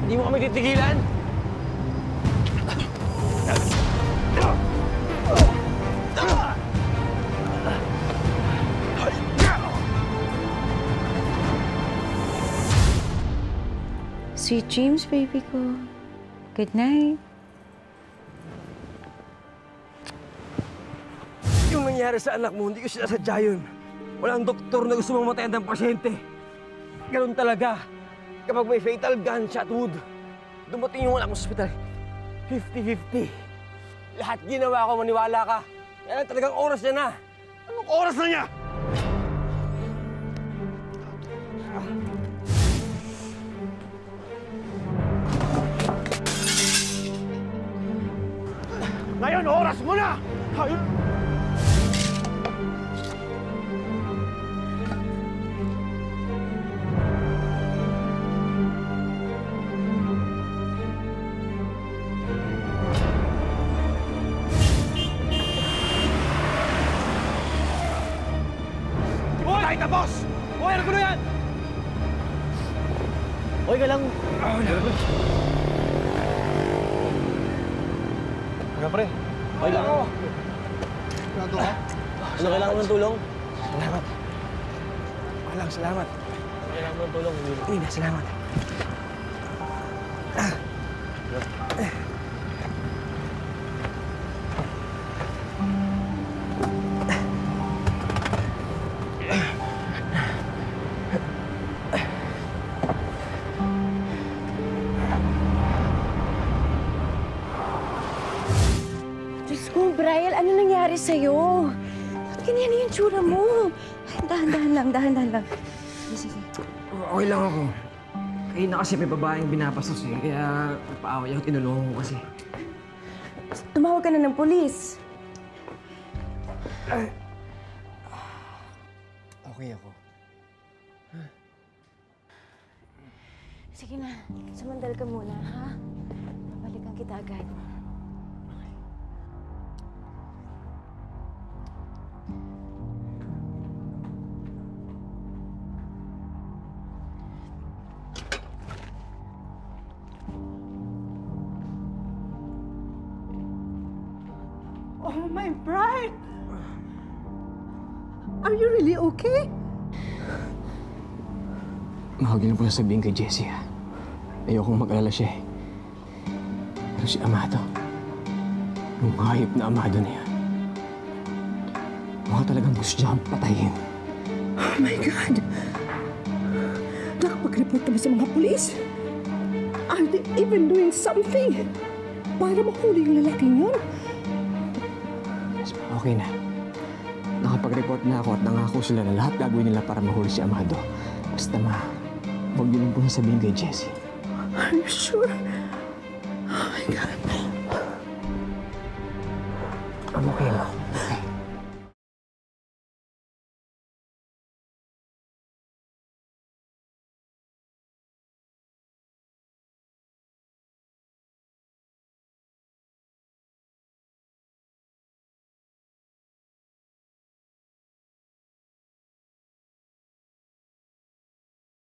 Hindi mo kami titigilan! Sweet dreams, baby ko. Good night. Yung nangyari sa anak mo, hindi ko sinasadya yun. Walang doktor na gusto mamatay ng pasyente. Ganun talaga. Kapag may fatal gunshot wound, dumating yung anak mo sa ospital. 50-50. Lahat ginawa ko, maniwala ka. Yan talagang oras niya na. Anong oras na niya? Ngayon, oras mo na! Buhay ka, boss! Buhay na gulo yan! Okay ka lang. Ano, pre? Okay lang ako. Nado ka? Ano, kailangan mo ng tulong? Salamat. Walang salamat. Kailangan mo ng tulong. Hindi na, salamat. Diyos ko, Brian, ano nangyari sa'yo? Ba't ganyan yung tsura mo? Ay, dahan-dahan lang. Sige. Okay lang ako. Kayo na kasi may babaeng binapastos eh. Kaya nagpaaway ako, tinulungan ko kasi. Tumawag ka na ng polis. Okay ako. Sige na, sumandal ka muna, ha? Babalikan kita agad. Oh, my bride! Are you really okay? Huwag niyo po sasabihin kay Jessie, ha? Ayokong mag-alala siya, eh. Pero si Amado, yung hayop na Amado na yan, mukha talagang gusto niya akong patayin. Oh, my God! Nakapag-report ka ba sa mga pulis? Are they even doing something para mahuli yung lalaking yun? Okay na. Nakapag-report na ako at nangako sila na lahat gagawin nila para mahuli si Amado. Basta huwag niyo lang po sabihin kay Jessie. Are you sure? Oh, my God.